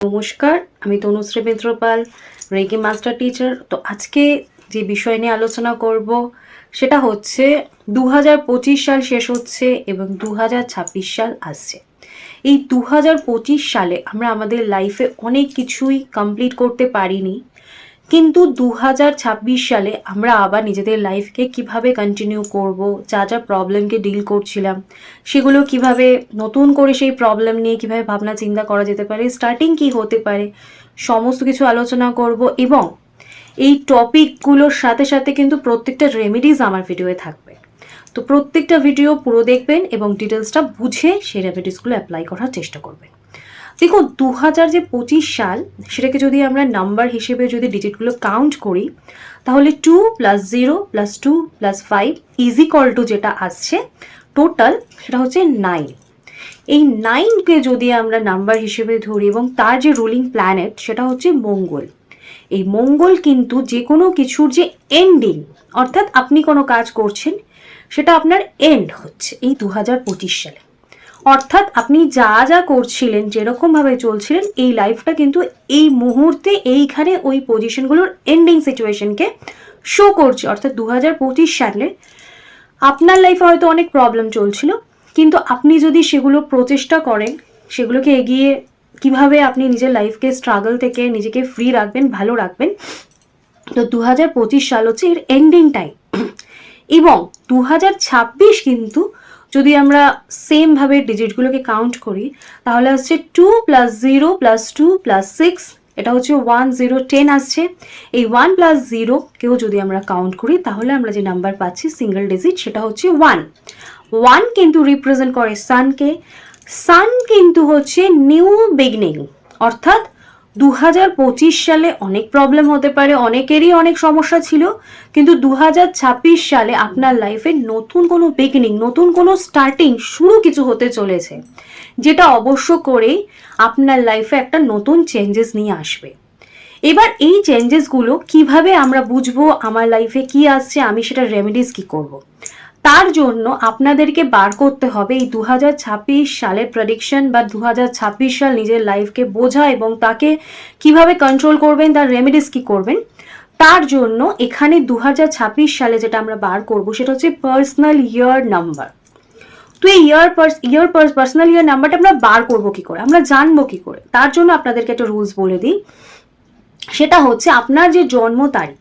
নমস্কার, আমি Tanushree Mitrapal, reiki master teacher. তো আজকে যে বিষয় নিয়ে আলোচনা করব সেটা হচ্ছে 2025 সাল শেষ হচ্ছে এবং 2026 সাল আসছে। এই 2025 সালে আমরা আমাদের লাইফে অনেক কিছুই কমপ্লিট করতে পারিনি, কিন্তু 2026 সালে আমরা আবার নিজেদের লাইফকে কিভাবে কন্টিনিউ করব, যা যা প্রবলেমকে ডিল করছিলাম সেগুলো কিভাবে নতুন করে সেই প্রবলেম নিয়ে কিভাবে ভাবনা চিন্তা করা যেতে পারে, স্টার্টিং কি হতে পারে, সমস্ত কিছু আলোচনা করব। এবং এই টপিকগুলোর সাথে সাথে কিন্তু প্রত্যেকটা রেমেডিজ আমার ভিডিওয়ে থাকবে। তো প্রত্যেকটা ভিডিও পুরো দেখবেন এবং ডিটেলসটা বুঝে সেই রেমেডিসগুলো অ্যাপ্লাই করার চেষ্টা করবেন। দেখুন, 2025 সাল, সেটাকে যদি আমরা নাম্বার হিসেবে যদি ডিজিটগুলো কাউন্ট করি, তাহলে 2 + 0 + 2 + 5 = যেটা আসছে টোটাল, সেটা হচ্ছে 9। এই 9কে যদি আমরা নাম্বার হিসেবে ধরি এবং তার যে রুলিং প্ল্যানেট সেটা হচ্ছে মঙ্গল। এই মঙ্গল কিন্তু যে কোনো কিছুর যে এন্ডিং, অর্থাৎ আপনি কোনো কাজ করছেন সেটা আপনার এন্ড হচ্ছে এই 2025 সালে। অর্থাৎ আপনি যা যা করছিলেন, যেরকমভাবে চলছিলেন, এই লাইফটা কিন্তু এই মুহূর্তে এইখানে ওই পজিশনগুলোর এন্ডিং সিচুয়েশনকে শো করছে। অর্থাৎ 2025 সালে আপনার লাইফে হয়তো অনেক প্রবলেম চলছিল, কিন্তু আপনি যদি সেগুলো প্রচেষ্টা করেন, সেগুলোকে এগিয়ে কিভাবে আপনি নিজের লাইফকে স্ট্রাগল থেকে নিজেকে ফ্রি রাখবেন, ভালো রাখবেন, তো 2025 সাল হচ্ছে এর এন্ডিং টাইম। এবং 2026 কিন্তু যদি আমরা সেমভাবে ডিজিটগুলোকে কাউন্ট করি, তাহলে আসছে 2 + 0 + 2 + 6, এটা হচ্ছে 1 0 10 আসছে। এই 1 + 0 কেও যদি আমরা কাউন্ট করি, তাহলে আমরা যে নাম্বার পাচ্ছি সিঙ্গেল ডিজিট, সেটা হচ্ছে 1। 1 কিন্তু রিপ্রেজেন্ট করে সানকে। সান কিন্তু হচ্ছে নিউ বিগনিং। অর্থাৎ 2025 সালে অনেক প্রবলেম হতে পারে, অনেকেরই অনেক সমস্যা ছিল, কিন্তু 2026 সালে আপনার লাইফে নতুন কোনো বিগিনিং, নতুন কোনো স্টার্টিং, শুরু কিছু হতে চলেছে, যেটা অবশ্য করেই আপনার লাইফে একটা নতুন চেঞ্জেস নিয়ে আসবে। এবার এই চেঞ্জেসগুলো কিভাবে আমরা বুঝবো আমার লাইফে কি আসছে, আমি সেটা রেমেডিস কি করব, তার জন্য আপনাদেরকে বার করতে হবে এই 2026 সালের প্রেডিকশন বা 2026 সাল নিজের লাইফকে বোঝা এবং তাকে কিভাবে কন্ট্রোল করবেন, তার রেমেডিস কি করবেন। তার জন্য এখানে 2026 সালে যেটা আমরা বার করব সেটা হচ্ছে পার্সোনাল ইয়ার নাম্বার। তো এই পার্সোনাল ইয়ার নাম্বারটা আমরা বার করবো কি করে, আমরা জানবো কি করে, তার জন্য আপনাদেরকে একটা রুলস বলে দিই। সেটা হচ্ছে আপনার যে জন্ম তারিখ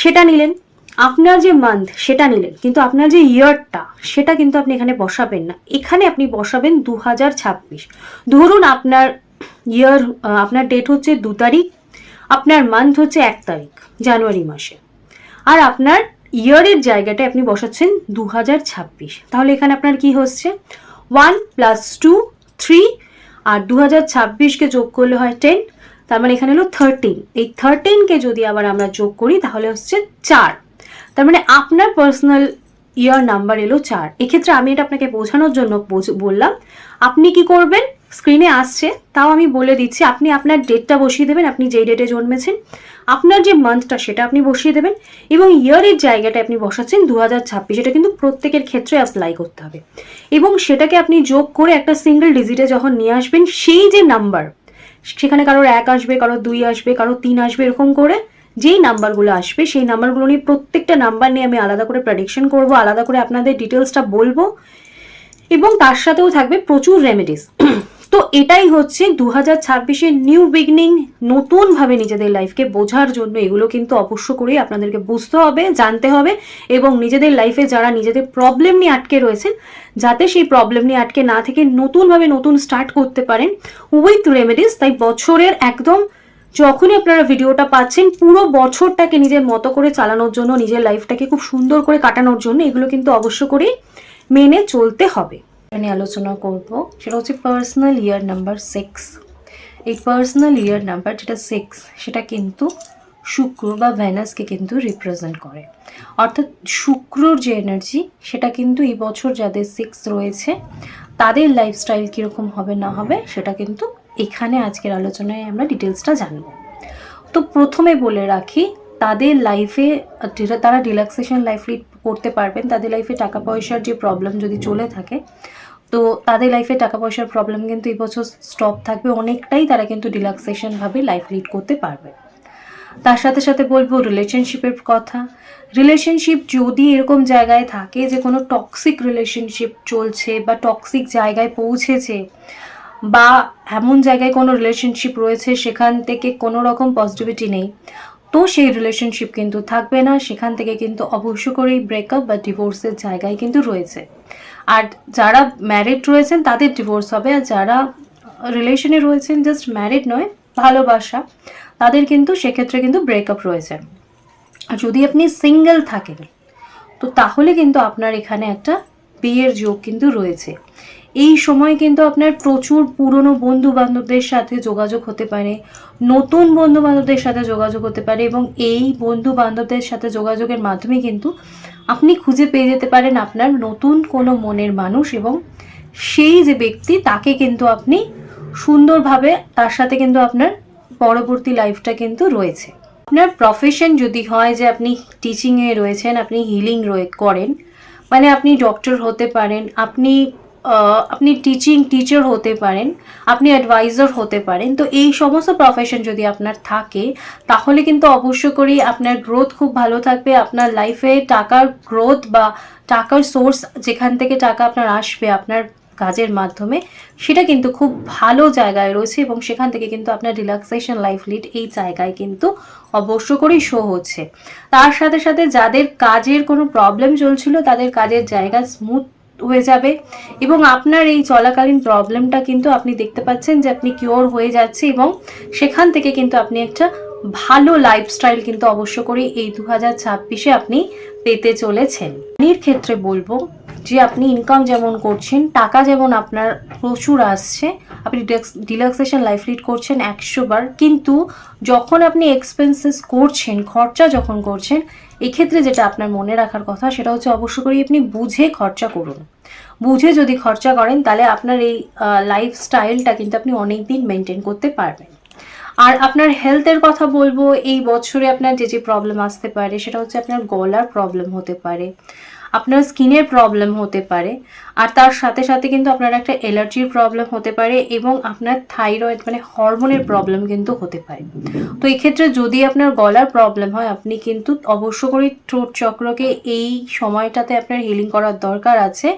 সেটা নিলেন, আপনার যে মান্থ সেটা নিলেন, কিন্তু আপনার যে ইয়ারটা সেটা কিন্তু আপনি এখানে বসাবেন না। এখানে আপনি বসাবেন 2026। ধরুন আপনার ইয়ার, আপনার ডেট হচ্ছে 2 তারিখ, আপনার মান্থ হচ্ছে 1 তারিখ জানুয়ারি মাসে, আর আপনার ইয়ারের জায়গাটায় আপনি বসাচ্ছেন 2026। তাহলে এখানে আপনার কি হচ্ছে 1 + 2 3, আর 2026কে যোগ করলে হয় 10, তার মানে এখানে হলো 13। এই 13কে যদি আবার আমরা যোগ করি তাহলে হচ্ছে 4। তার মানে আপনার পার্সোনাল ইয়ার নাম্বার এলো 4। এক্ষেত্রে আমি এটা আপনাকে বোঝানোর জন্য বললাম। আপনি কি করবেন, স্ক্রিনে আসছে তাও আমি বলে দিচ্ছি, আপনি আপনার ডেটটা বসিয়ে দেবেন, আপনি যেই ডেটে জন্মেছেন, আপনার যে মান্থটা সেটা আপনি বসিয়ে দেবেন, এবং ইয়ারের জায়গাটা আপনি বসাচ্ছেন 2026। এটা কিন্তু প্রত্যেকের ক্ষেত্রে অ্যাপ্লাই করতে হবে, এবং সেটাকে আপনি যোগ করে একটা সিঙ্গেল ডিজিটে যখন নিয়ে আসবেন, সেই যে নাম্বার, সেখানে কারোর 1 আসবে, কারোর 2 আসবে, কারোর 3 আসবে, এরকম করে যেই নাম্বারগুলো আসবে সেই নাম্বারগুলো নিয়ে প্রত্যেকটা নাম্বার নিয়ে আমি আলাদা করে প্রেডিকশন করব, আলাদা করে আপনাদের ডিটেলসটা বলবো, এবং তার সাথেও থাকবে প্রচুর রেমেডিস। তো এটাই হচ্ছে 2026-এর নিউ বিগিনিং, নতুনভাবে নিজেদের লাইফকে বোঝার জন্য এগুলো কিন্তু অবশ্য করেই আপনাদেরকে বুঝতে হবে, জানতে হবে, এবং নিজেদের লাইফে যারা নিজেদের প্রবলেম নিয়ে আটকে রয়েছেন, যাতে সেই প্রবলেম নিয়ে আটকে না থেকে নতুনভাবে নতুন স্টার্ট করতে পারেন উইথ রেমেডিস। তাই বছরের একদম যখনই আপনারা ভিডিওটা পাচ্ছেন, পুরো বছরটাকে নিজের মতো করে চালানোর জন্য, নিজের লাইফটাকে খুব সুন্দর করে কাটানোর জন্য এগুলো কিন্তু অবশ্য করেই মেনে চলতে হবে। এখানে আলোচনা করব সেটা হচ্ছে পার্সোনাল ইয়ার নাম্বার 6। এই পার্সোনাল ইয়ার নাম্বার যেটা 6, সেটা কিন্তু শুক্র বা ভেনাসকে কিন্তু রিপ্রেজেন্ট করে। অর্থাৎ শুক্রর যে এনার্জি সেটা কিন্তু এই বছর যাদের 6 রয়েছে তাদের লাইফস্টাইল কীরকম হবে না হবে সেটা কিন্তু এখানে আজকের আলোচনায় আমরা ডিটেলসটা জানব। তো প্রথমে বলে রাখি, তাদের লাইফে তারা রিল্যাক্সেশন লাইফ লিড করতে পারবেন। তাদের লাইফে টাকা পয়সার যে প্রবলেম যদি চলে থাকে, তো তাদের লাইফে টাকা পয়সার প্রবলেম কিন্তু এই বছর স্টপ থাকবে অনেকটাই, তারা কিন্তু রিল্যাক্সেশনভাবে লাইফ লিড করতে পারবে। তার সাথে সাথে বলবো রিলেশনশিপের কথা। রিলেশনশিপ যদি এরকম জায়গায় থাকে যে কোনো টক্সিক রিলেশনশিপ চলছে বা টক্সিক জায়গায় পৌঁছেছে, বা এমন জায়গায় কোনো রিলেশনশিপ রয়েছে সেখান থেকে কোনো রকম পজিটিভিটি নেই, তো সেই রিলেশনশিপ কিন্তু থাকবে না, সেখান থেকে কিন্তু অবশ্য করেই ব্রেকআপ বা ডিভোর্সের জায়গায় কিন্তু রয়েছে। আর যারা ম্যারিড রয়েছেন তাদের ডিভোর্স হবে, আর যারা রিলেশনে রয়েছেন জাস্ট ম্যারিড নয় ভালোবাসা, তাদের কিন্তু সেক্ষেত্রে কিন্তু ব্রেকআপ রয়েছে। আর যদি আপনি সিঙ্গেল থাকেন তো তাহলে কিন্তু আপনার এখানে একটা বিয়ের যোগ কিন্তু রয়েছে। এই সময় কিন্তু আপনার প্রচুর পুরনো বন্ধু বান্ধবদের সাথে যোগাযোগ হতে পারে, নতুন বন্ধু বান্ধবদের সাথে যোগাযোগ হতে পারে, এবং এই বন্ধু বান্ধবদের সাথে যোগাযোগের মাধ্যমে কিন্তু আপনি খুঁজে পেয়ে যেতে পারেন আপনার নতুন কোনো মনের মানুষ, এবং সেই যে ব্যক্তি তাকে কিন্তু আপনি সুন্দরভাবে তার সাথে কিন্তু আপনার পরবর্তী লাইফটা কিন্তু রয়েছে। আপনার প্রফেশন যদি হয় যে আপনি টিচিংয়ে রয়েছেন, আপনি হিলিং করেন, মানে আপনি ডক্টর হতে পারেন, আপনি টিচার হতে পারেন, আপনি অ্যাডভাইজার হতে পারেন, তো এই সমস্ত প্রফেশন যদি আপনার থাকে তাহলে কিন্তু অবশ্য করেই আপনার গ্রোথ খুব ভালো থাকবে। আপনার লাইফে টাকার গ্রোথ বা টাকার সোর্স, যেখান থেকে টাকা আপনার আসবে আপনার কাজের মাধ্যমে, সেটা কিন্তু খুব ভালো জায়গায় রয়েছে, এবং সেখান থেকে কিন্তু আপনার রিল্যাক্সেশন লাইফ লিড এই জায়গায় কিন্তু অবশ্য করেই শো হচ্ছে। তার সাথে সাথে যাদের কাজের কোনো প্রবলেম চলছিল তাদের কাজের জায়গা স্মুথ হয়ে যাবে, এবং আপনার এই চলাকালীন প্রবলেমটা কিন্তু আপনি দেখতে পাচ্ছেন যে আপনি কিওর হয়ে যাচ্ছে, এবং সেখান থেকে কিন্তু আপনি একটা ভালো লাইফস্টাইল কিন্তু অবশ্য করে এই 2026-এ আপনি পেতে চলেছেন। এর ক্ষেত্রে বলবো যে আপনি ইনকাম যেমন করছেন, টাকা যেমন আপনার প্রচুর আসছে, আপনি রিল্যাক্সেশন লাইফ লিড করছেন 100 বার, কিন্তু যখন আপনি এক্সপেন্সেস করছেন, খরচা যখন করছেন, এক্ষেত্রে যেটা আপনার মনে রাখার কথা সেটা হচ্ছে অবশ্য করেই আপনি বুঝে খরচা করুন। বুঝে যদি খরচা করেন তাহলে আপনার এই লাইফস্টাইলটা কিন্তু আপনি অনেক দিন মেনটেন করতে পারবেন। আর আপনার হেলথের কথা বলবো, এই বছরে আপনার যে যে প্রবলেম আসতে পারে সেটা হচ্ছে আপনার গলার প্রবলেম হতে পারে, আপনার স্কিনের প্রবলেম হতে পারে, আর তার সাথে সাথে কিন্তু আপনার একটা অ্যালার্জির প্রবলেম হতে পারে, এবং আপনার থাইরয়েড মানে হরমোনের প্রবলেম কিন্তু হতে পারে। তো এক্ষেত্রে যদি আপনার গলার প্রবলেম হয় আপনি কিন্তু অবশ্য করে থ্রোট চক্রকে এই সময়টাতে আপনার হিলিং করার দরকার আছে,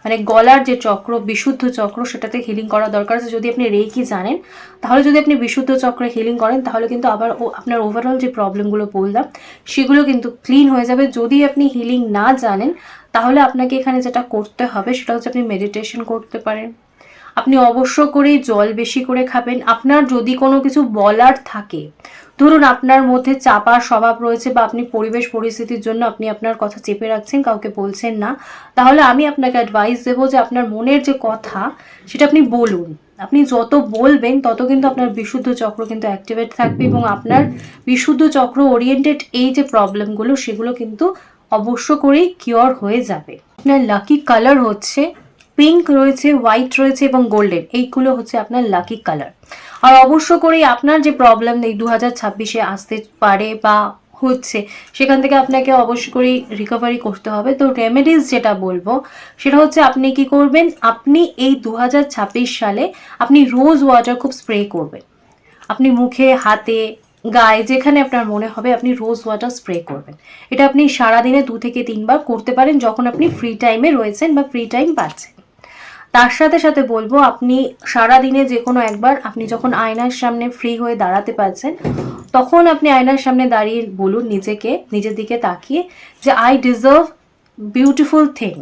মানে গলার যে চক্র, বিশুদ্ধ চক্র, সেটাতে হিলিং করা দরকার আছে। যদি আপনি রেকি জানেন তাহলে যদি আপনি বিশুদ্ধ চক্রে হিলিং করেন তাহলে কিন্তু আবার আপনার ওভারঅল যে প্রবলেমগুলো বললাম সেগুলো কিন্তু ক্লিন হয়ে যাবে। যদি আপনি হিলিং না জানেন তাহলে আপনাকে এখানে যেটা করতে হবে সেটা হচ্ছে আপনি মেডিটেশন করতে পারেন, আপনি অবশ্য করেই জল বেশি করে খাবেন। আপনার যদি কোনো কিছু বলার থাকে, ধরুন আপনার মধ্যে চাপার স্বভাব রয়েছে বা আপনি পরিবেশ পরিস্থিতির জন্য আপনি আপনার কথা চেপে রাখছেন, কাউকে বলছেন না, তাহলে আমি আপনাকে অ্যাডভাইস দেবো যে আপনার মনের যে কথা সেটা আপনি বলুন। আপনি যত বলবেন তত কিন্তু আপনার বিশুদ্ধ চক্র কিন্তু অ্যাক্টিভেট থাকবে, এবং আপনার বিশুদ্ধ চক্র ওরিয়েন্টেড এই যে প্রবলেমগুলো সেগুলো কিন্তু অবশ্য করেই কিওর হয়ে যাবে। আপনার লাকি কালার হচ্ছে পিঙ্ক রয়েছে, হোয়াইট রয়েছে এবং গোল্ডেন, এইগুলো হচ্ছে আপনার লাকি কালার। আর অবশ্য করেই আপনার যে প্রবলেম এই 2026-এ আসতে পারে বা হচ্ছে, সেখান থেকে আপনাকে অবশ্য করেই রিকভারি করতে হবে। তো রেমেডিস যেটা বলবো সেটা হচ্ছে আপনি কি করবেন, আপনি এই 2026 সালে আপনি রোজ ওয়াটার খুব স্প্রে করবেন, আপনি মুখে, হাতে, গায়ে, যেখানে আপনার মনে হবে আপনি রোজ ওয়াটার স্প্রে করবেন। এটা আপনি সারাদিনে 2 থেকে 3 বার করতে পারেন যখন আপনি ফ্রি টাইমে রয়েছেন বা ফ্রি টাইম পাচ্ছেন। তার সাথে সাথে বলবো আপনি সারাদিনে যে কোনো একবার আপনি যখন আয়নার সামনে ফ্রি হয়ে দাঁড়াতে পারছেন তখন আপনি আয়নার সামনে দাঁড়িয়ে বলুন নিজেকে, নিজের দিকে তাকিয়ে, যে আই ডিজার্ভ বিউটিফুল থিং।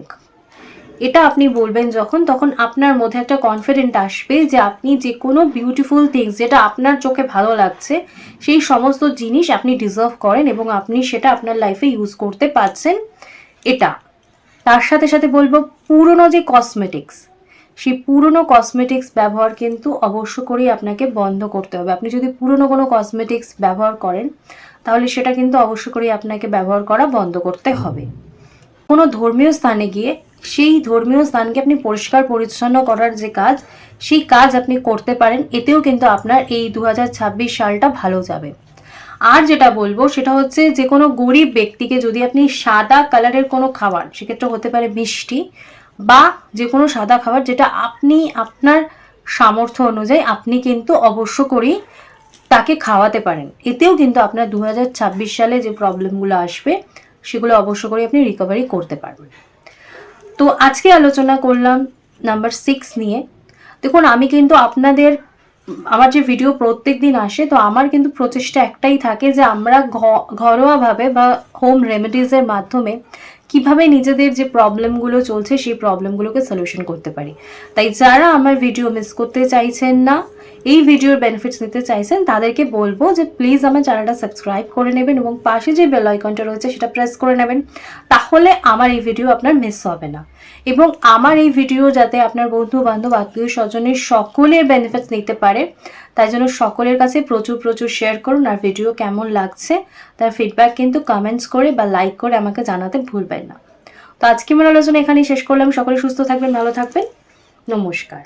এটা আপনি বলবেন যখন, তখন আপনার মধ্যে একটা কনফিডেন্ট আসবে যে আপনি যে কোনো বিউটিফুল থিংস যেটা আপনার চোখে ভালো লাগছে সেই সমস্ত জিনিস আপনি ডিজার্ভ করেন, এবং আপনি সেটা আপনার লাইফে ইউজ করতে পারছেন। এটা তার সাথে সাথে বলবো পুরনো যে কসমেটিক্স, সেই পুরনো কসমেটিক্স ব্যবহার কিন্তু অবশ্য করেই আপনাকে বন্ধ করতে হবে। আপনি যদি পুরনো কোনো কসমেটিক্স ব্যবহার করেন তাহলে সেটা কিন্তু অবশ্য করেই আপনাকে ব্যবহার করা বন্ধ করতে হবে। কোনো ধর্মীয় স্থানে গিয়ে সেই ধর্মীয় স্থানকে আপনি পরিষ্কার পরিচ্ছন্ন করার যে কাজ, সেই কাজ আপনি করতে পারেন, এতেও কিন্তু আপনার এই 2026 সালটা ভালো যাবে। আর যেটা বলবো সেটা হচ্ছে যে কোনো গরিব ব্যক্তিকে যদি আপনি সাদা কালারের কোনো খাবার, সেক্ষেত্রে হতে পারে মিষ্টি বা যে কোনো সাদা খাবার যেটা আপনি আপনার সামর্থ্য অনুযায়ী আপনি কিন্তু অবশ্য করেই তাকে খাওয়াতে পারেন। এতেও কিন্তু আপনার 2026 সালে যে প্রবলেমগুলো আসবে সেগুলো অবশ্য করে আপনি রিকভারি করতে পারবেন। তো আজকে আলোচনা করলাম নাম্বার 6 নিয়ে। দেখুন, আমি কিন্তু আপনাদের আমার যে ভিডিও প্রত্যেক দিন আসে, তো আমার কিন্তু প্রচেষ্টা একটাই থাকে যে আমরা ঘরোয়াভাবে বা হোম রেমেডিজের মাধ্যমে কিভাবে নিজেদের যে প্রবলেমগুলো চলছে সেই প্রবলেমগুলোকে সলিউশন করতে পারি। তাই যারা আমার ভিডিও মিস করতে চাইছেন না, এই ভিডিওর বেনিফিটস নিতে চাইছেন, তাদেরকে বলবো যে প্লিজ আমার চ্যানেলটা সাবস্ক্রাইব করে নেবেন এবং পাশে যে বেল আইকনটা রয়েছে সেটা প্রেস করে নেবেন। তাহলে আমার এই ভিডিও আপনার মিস হবে না। এবং আমার এই ভিডিও যাতে আপনার বন্ধু বান্ধব আত্মীয় স্বজনের সকলের বেনিফিটস নিতে পারে, তাই জন্য সকলের কাছে প্রচুর প্রচুর শেয়ার করুন। আর ভিডিও কেমন লাগছে তার ফিডব্যাক কিন্তু কমেন্টস করে বা লাইক করে আমাকে জানাতে ভুলবেন না। তো আজকে আমার আলোচনা এখানেই শেষ করলাম। সকলে সুস্থ থাকবেন, ভালো থাকবেন। নমস্কার।